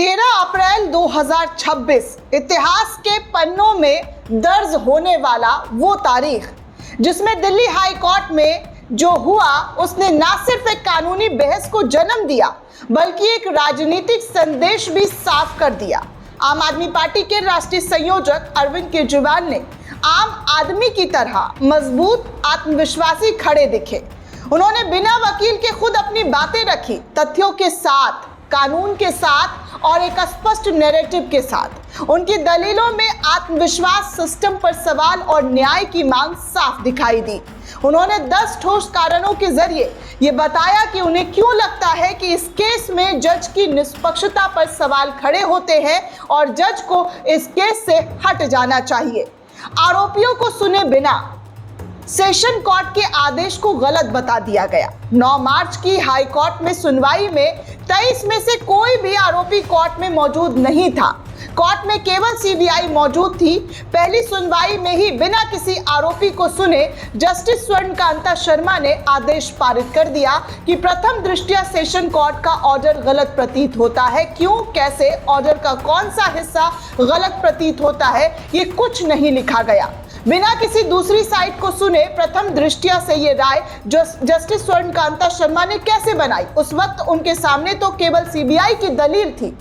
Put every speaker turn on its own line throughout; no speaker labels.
13 अप्रैल 2026 इतिहास के पन्नों में दर्ज होने वाला वो तारीख जिसमें दिल्ली हाई कोर्ट में जो हुआ उसने ना सिर्फ एक कानूनी बहस को जन्म दिया बल्कि एक राजनीतिक संदेश भी साफ कर दिया। आम आदमी पार्टी के राष्ट्रीय संयोजक अरविंद केजरीवाल ने आम आदमी की तरह मजबूत आत्मविश्वासी खड़े दिखे। उन्होंने बिना वकील के खुद अपनी बातें रखी, तथ्यों के साथ, कानून के साथ और एक स्पष्ट नैरेटिव के साथ। उनकी दलीलों में आत्मविश्वास, सिस्टम पर सवाल और न्याय की मांग साफ दिखाई दी। उन्होंने 10 ठोस कारणों के जरिए ये बताया कि उन्हें क्यों लगता है कि इस केस में जज की निष्पक्षता पर सवाल खड़े होते हैं और जज को इस केस से हट जाना चाहिए। आरोपियों को सुने बिना सेशन कोर्ट के आदेश को गलत बता दिया गया। 9 मार्च की हाई कोर्ट में सुनवाई में 23 में से कोई भी आरोपी कोर्ट में मौजूद नहीं था। कोर्ट में केवल सीबीआई मौजूद थी। पहली सुनवाई में ही बिना किसी आरोपी को सुने जस्टिस स्वर्णकांता शर्मा ने आदेश पारित कर दिया कि प्रथम दृष्टया सेशन कोर्ट का ऑर्डर गलत प्रतीत होता है। क्यों, कैसे, ऑर्डर का कौन सा हिस्सा गलत प्रतीत होता है, ये कुछ नहीं लिखा गया। बिना किसी दूसरी साइड को सुने प्रथम दृष्टया से ये राय जस्टिस स्वर्णकांता शर्मा ने कैसे बनाई? उस वक्त उनके सामने तो केवल सीबीआई की दलील थी।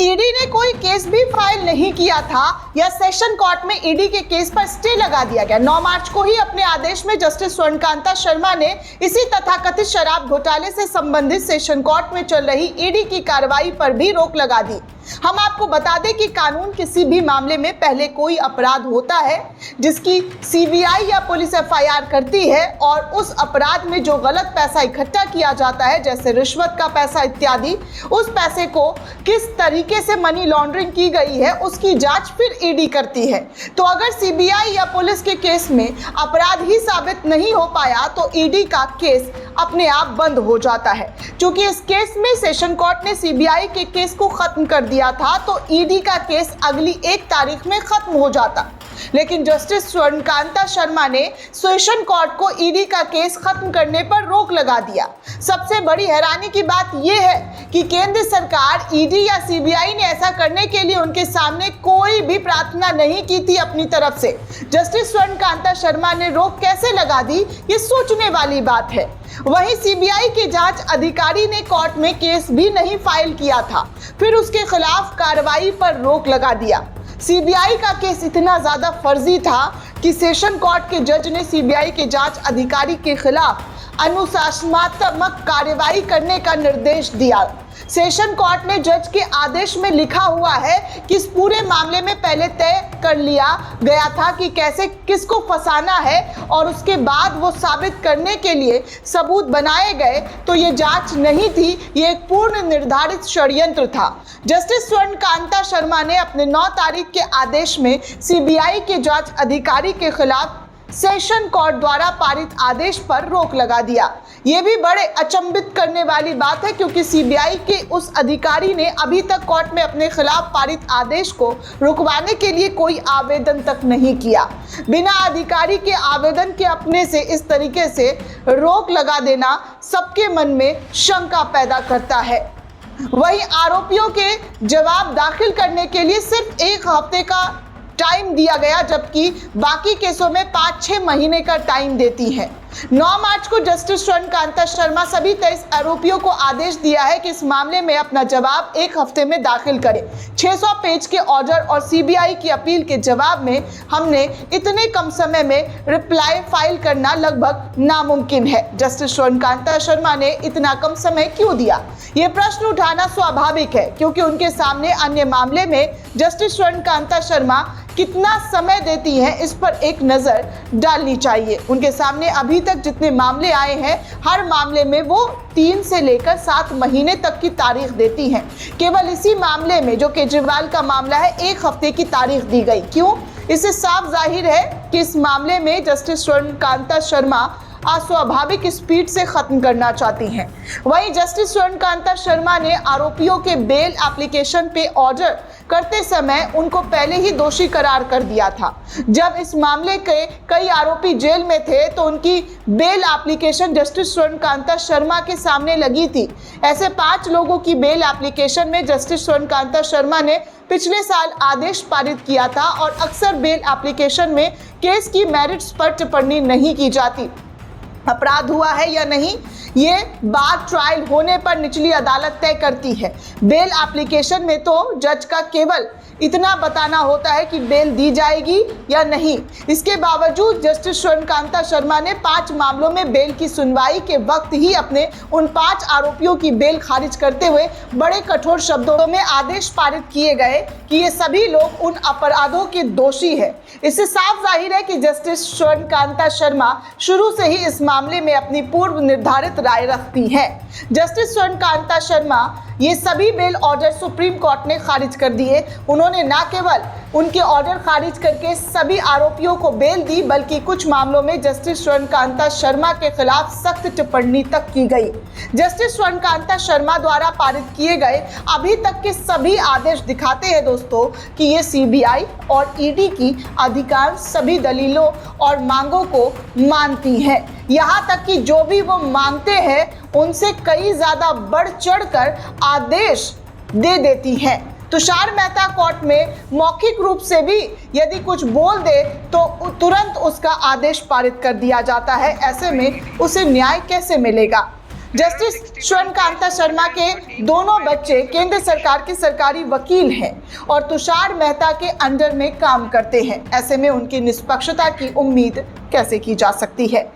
ईडी ने कोई केस भी फाइल नहीं किया था या सेशन कोर्ट में ईडी के केस पर स्टे लगा दिया गया। 9 मार्च को ही अपने आदेश में जस्टिस स्वर्णकांता शर्मा ने इसी तथाकथित शराब घोटाले से संबंधित सेशन कोर्ट में चल रही ईडी की कार्रवाई पर भी रोक लगा दी। हम आपको बता दें कि कानून किसी भी मामले में पहले कोई अपराध होता है जिसकी सीबीआई या पुलिस एफआईआर करती है और उस अपराध में जो गलत पैसा इकट्ठा किया जाता है, जैसे रिश्वत का पैसा इत्यादि, उस पैसे को किस तरीके से मनी लॉन्ड्रिंग की गई है उसकी जांच फिर ईडी करती है। तो अगर सीबीआई या पुलिस के केस में अपराध ही साबित नहीं हो पाया तो ईडी का केस अपने आप बंद हो जाता है। क्योंकि इस केस में सेशन कोर्ट ने सीबीआई के केस को खत्म कर दिया था तो ईडी का केस अगली 1 तारीख में खत्म हो जाता। लेकिन जस्टिस स्वर्णकांता शर्मा ने सेशन कोर्ट को ईडी का केस खत्म करने पर रोक लगा दिया। सबसे बड़ी हैरानी की बात यह है कि केंद्र सरकार, ईडी या सीबीआई ने ऐसा करने के लिए उनके सामने कोई भी प्रार्थना नहीं की थी अपनी तरफ से। जस्टिस स्वर्णकांता शर्मा ने रोक कैसे लगा दी, ये सोचने वाली बात है। वहीं सीबीआई के जांच अधिकारी ने कोर्ट में केस भी नहीं फाइल किया था, फिर उसके खिलाफ कार्रवाई पर रोक लगा दिया। सीबीआई का केस इतना ज्यादा फर्जी था कि सेशन कोर्ट के जज ने सीबीआई के जांच अधिकारी के खिलाफ अनुशासनात्मक कार्रवाई करने का निर्देश दिया। सेशन कोर्ट ने जज के आदेश में लिखा हुआ है कि इस पूरे मामले में पहले तय कर लिया गया था कि कैसे किसको फंसाना है और उसके बाद वो साबित करने के लिए सबूत बनाए गए। तो ये जांच नहीं थी, ये एक पूर्ण निर्धारित षड्यंत्र था। जस्टिस स्वर्णकांता शर्मा ने अपने 9 तारीख के आदेश में सीबीआई के जांच अधिकारी के खिलाफ सेशन कोर्ट द्वारा पारित आदेश पर रोक लगा दिया। ये भी बड़े अचंभित करने वाली बात है क्योंकि सीबीआई के उस अधिकारी ने अभी तक कोर्ट में अपने खिलाफ पारित आदेश को रुकवाने के लिए कोई आवेदन तक नहीं किया। बिना अधिकारी के आवेदन के अपने से इस तरीके से रोक लगा देना सबके मन में शंका पैदा करता है। वहीं आरोपियों के जवाब दाखिल करने के लिए सिर्फ 1 हफ्ते का टाइम दिया गया, जबकि बाकी केसों में 5-6 महीने का टाइम देती है। 9 मार्च को जस्टिस स्वर्णकांता शर्मा सभी 23 आरोपियों को आदेश दिया है कि इस मामले में अपना जवाब 1 हफ्ते में दाखिल करें। 600 पेज के ऑर्डर और सीबीआई की अपील के जवाब में हमने इतने कम समय में रिप्लाई फाइल करना लगभग नामुमकिन है। जस्टिस स्वर्णकांता शर्मा ने इतना कम समय क्यों दिया? ये प्रश्न उठाना स्वाभाविक है क्योंकि उनके सामने अन्य मामले में जस्टिस स्वर्णकांता शर्मा कितना समय देती हैं इस पर एक नज़र डालनी चाहिए। उनके सामने अभी तक जितने मामले आए हैं हर मामले में वो 3 से लेकर 7 महीने तक की तारीख देती हैं। केवल इसी मामले में जो केजरीवाल का मामला है 1 हफ्ते की तारीख दी गई। क्यों? इससे साफ जाहिर है कि इस मामले में जस्टिस स्वर्णकांता शर्मा अस्वाभाविक स्पीड से खत्म करना चाहती हैं। वहीं जस्टिस स्वर्णकांता शर्मा ने आरोपियों के बेल एप्लीकेशन पे ऑर्डर करते समय उनको पहले ही दोषी करार कर दिया था। जब इस मामले के कई आरोपी जेल में थे तो उनकी बेल एप्लीकेशन जस्टिस स्वर्णकांता शर्मा के सामने लगी थी। ऐसे 5 लोगों की बेल एप्लीकेशन में जस्टिस स्वर्णकांता शर्मा ने पिछले साल आदेश पारित किया था और अक्सर बेल एप्लीकेशन में केस की मेरिट्स पर टिप्पणी नहीं की जाती। अपराध हुआ है या नहीं, ये बात ट्रायल होने पर निचली अदालत तय करती है। बेल एप्लीकेशन में तो जज का केवल इतना बताना होता है कि बेल दी जाएगी या नहीं। इसके बावजूद जस्टिस स्वर्णकांता शर्मा ने 5 मामलों में बेल की सुनवाई के वक्त ही अपने उन 5 आरोपियों की बेल खारिज करते हुए बड़े कठोर शब्दों में आदेश पारित किए गए कि ये सभी लोग उन अपराधों के दोषी है। इससे साफ जाहिर है कि जस्टिस स्वर्णकांता शर्मा शुरू से ही इस मामले में अपनी पूर्व निर्धारित राय रखती है। जस्टिस स्वर्णकांता शर्मा ये सभी बेल ऑर्डर सुप्रीम कोर्ट ने खारिज कर दिए। उन्होंने न केवल उनके ऑर्डर खारिज करके सभी आरोपियों को बेल दी, बल्कि कुछ मामलों में जस्टिस स्वर्णकांता शर्मा के खिलाफ सख्त टिप्पणी तक की गई। जस्टिस स्वर्णकांता शर्मा द्वारा पारित किए गए अभी तक के सभी आदेश दिखाते हैं दोस्तों कि ये सीबीआई और ईडी की अधिकांश सभी दलीलों और मांगों को मानती है। यहाँ तक कि जो भी वो मांगते हैं उनसे कई ज्यादा बढ़ चढ़कर आदेश दे देती है। तुषार मेहता कोर्ट में मौखिक रूप से भी यदि कुछ बोल दे तो तुरंत उसका आदेश पारित कर दिया जाता है। ऐसे में उसे न्याय कैसे मिलेगा? जस्टिस स्वर्णकांता शर्मा के दोनों बच्चे केंद्र सरकार के सरकारी वकील हैं और तुषार मेहता के अंडर में काम करते हैं। ऐसे में उनकी निष्पक्षता की उम्मीद कैसे की जा सकती है?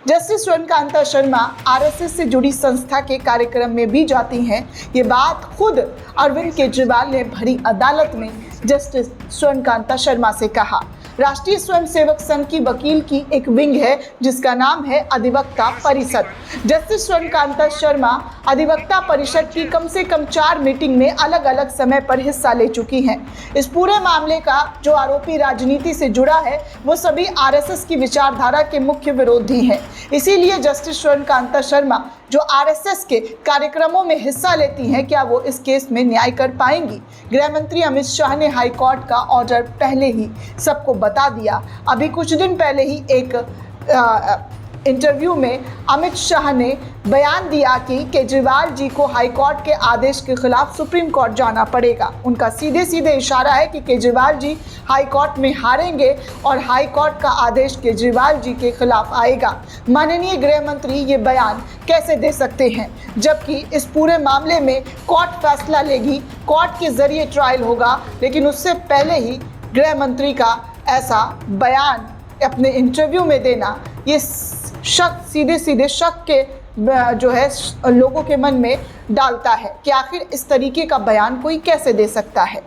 जस्टिस स्वर्णकांता शर्मा आरएसएस से जुड़ी संस्था के कार्यक्रम में भी जाती हैं। ये बात खुद अरविंद केजरीवाल ने भरी अदालत में जस्टिस स्वर्णकांता शर्मा से कहा। राष्ट्रीय स्वयंसेवक संघ की वकील की एक विंग है जिसका नाम है अधिवक्ता परिषद। जस्टिस स्वर्णकांता शर्मा अधिवक्ता परिषद की कम से कम 4 मीटिंग में अलग अलग समय पर हिस्सा ले चुकी हैं। इस पूरे मामले का जो आरोपी राजनीति से जुड़ा है वो सभी आरएसएस की विचारधारा के मुख्य विरोधी हैं। इसीलिए जस्टिस स्वर्णकांता शर्मा जो आरएसएस के कार्यक्रमों में हिस्सा लेती हैं, क्या वो इस केस में न्याय कर पाएंगी? गृह मंत्री अमित शाह ने हाई कोर्ट का ऑर्डर पहले ही सबको बता दिया। अभी कुछ दिन पहले ही एक इंटरव्यू में अमित शाह ने बयान दिया कि केजरीवाल जी को हाई कोर्ट के आदेश के खिलाफ सुप्रीम कोर्ट जाना पड़ेगा। उनका सीधे सीधे इशारा है कि केजरीवाल जी हाई कोर्ट में हारेंगे और हाई कोर्ट का आदेश केजरीवाल जी के खिलाफ आएगा। माननीय गृह मंत्री ये बयान कैसे दे सकते हैं, जबकि इस पूरे मामले में कोर्ट फैसला लेगी, कोर्ट के जरिए ट्रायल होगा, लेकिन उससे पहले ही गृह मंत्री का ऐसा बयान अपने इंटरव्यू में देना, ये शक सीधे सीधे शक के जो है लोगों के मन में डालता है कि आखिर इस तरीके का बयान कोई कैसे दे सकता है।